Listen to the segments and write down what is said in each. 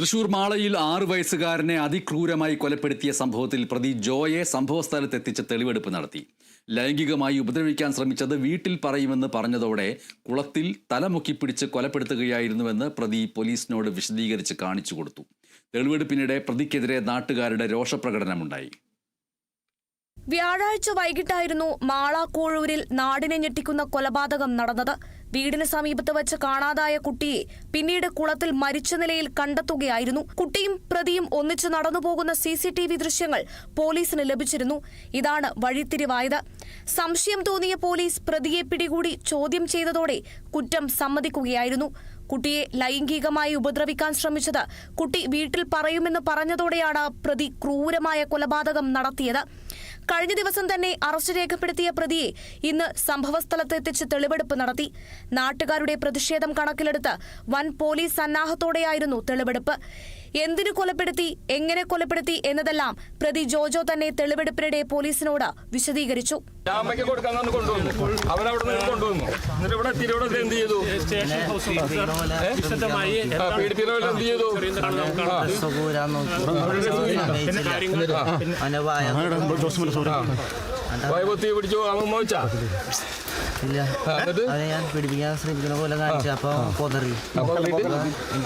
തൃശൂർ മാളയിൽ 6 വയസ്സുകാരനെ അതിക്രൂരമായി കൊലപ്പെടുത്തിയ സംഭവത്തിൽ പ്രതി ജോയെ സംഭവസ്ഥലത്തെത്തിച്ച് തെളിവെടുപ്പ് നടത്തി. ലൈംഗികമായി ഉപദ്രവിക്കാൻ ശ്രമിച്ചത് വീട്ടിൽ പറയുമെന്ന് പറഞ്ഞതോടെ കുളത്തിൽ തലമുക്കിപ്പിടിച്ച് കൊലപ്പെടുത്തുകയായിരുന്നുവെന്ന് പ്രതി പോലീസിനോട് വിശദീകരിച്ച് കാണിച്ചു കൊടുത്തു. തെളിവെടുപ്പിനിടെ പ്രതിക്കെതിരെ നാട്ടുകാരുടെ രോഷപ്രകടനമുണ്ടായി. വ്യാഴാഴ്ച വൈകിട്ടായിരുന്നു മാള കോഴൂരിൽ നാടിനെ ഞെട്ടിക്കുന്ന കൊലപാതകം നടന്നത്. വീടിന് സമീപത്ത് വെച്ച് കാണാതായ കുട്ടിയെ പിന്നീട് കുളത്തിൽ മരിച്ച നിലയിൽ കണ്ടെത്തുകയായിരുന്നു. കുട്ടിയും പ്രതിയും ഒന്നിച്ചു നടന്നുപോകുന്ന CCTV ദൃശ്യങ്ങൾ പോലീസിന് ലഭിച്ചിരുന്നു. ഇതാണ് വഴിത്തിരിവായത്. സംശയം തോന്നിയ പോലീസ് പ്രതിയെ പിടികൂടി ചോദ്യം ചെയ്തതോടെ കുറ്റം സമ്മതിക്കുകയായിരുന്നു. കുട്ടിയെ ലൈംഗികമായി ഉപദ്രവിക്കാൻ ശ്രമിച്ചത് കുട്ടി വീട്ടിൽ പറയുമെന്ന് പറഞ്ഞതോടെയാണ് പ്രതി ക്രൂരമായ കൊലപാതകം നടത്തിയത്. കഴിഞ്ഞ ദിവസം തന്നെ അറസ്റ്റ് രേഖപ്പെടുത്തിയ പ്രതിയെ ഇന്ന് സംഭവസ്ഥലത്ത് എത്തിച്ച് തെളിവെടുപ്പ് നടത്തി. നാട്ടുകാരുടെ പ്രതിഷേധം കണക്കിലെടുത്ത് വൻ പോലീസ് സന്നാഹത്തോടെയായിരുന്നു തെളിവെടുപ്പ്. എന്തിനു കൊലപ്പെടുത്തി, എങ്ങനെ കൊലപ്പെടുത്തി എന്നതെല്ലാം പ്രതി ജോജോ തന്നെ തെളിവെടുപ്പിനിടെ പോലീസിനോട് വിശദീകരിച്ചു. ഞാൻ പിടിപ്പിക്കാൻ ശ്രമിക്കുന്ന പോലെ കാണിച്ചു. അപ്പൊ പൊതറി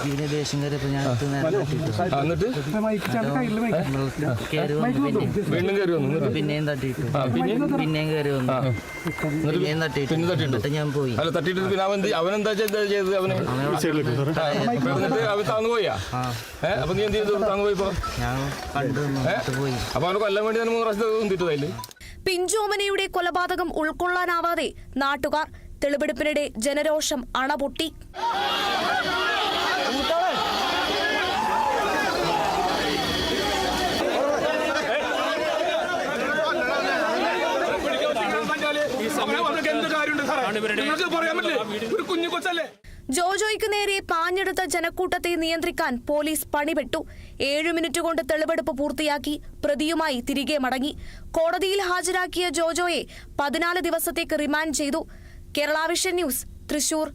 എനിക്ക് ദേഷ്യം കയറിയപ്പോ ഞാൻ പിന്നെയും തട്ടിയിട്ടു പിന്നെയും കയറി വന്നു പിന്നെയും തട്ടിയിട്ട് ഞാൻ പോയി. ഞാൻ കണ്ടു. പിഞ്ചോമനയുടെ കൊലപാതകം ഉൾക്കൊള്ളാനാവാതെ നാട്ടുകാർ. തെളിവെടുപ്പിനിടെ ജനരോഷം അണപൊട്ടി. ജോജോയ്ക്ക് നേരെ പാഞ്ഞെടുത്ത ജനക്കൂട്ടത്തെ നിയന്ത്രിക്കാൻ പോലീസ് പണിപെട്ടു. 7 മിനിറ്റ് കൊണ്ട് തെളിവെടുപ്പ് പൂർത്തിയാക്കി പ്രതിയുമായി തിരികെ മടങ്ങി. കോടതിയിൽ ഹാജരാക്കിയ ജോജോയെ 14 ദിവസത്തേക്ക് റിമാൻഡ് ചെയ്തു. Kerala vision news, Thrissur.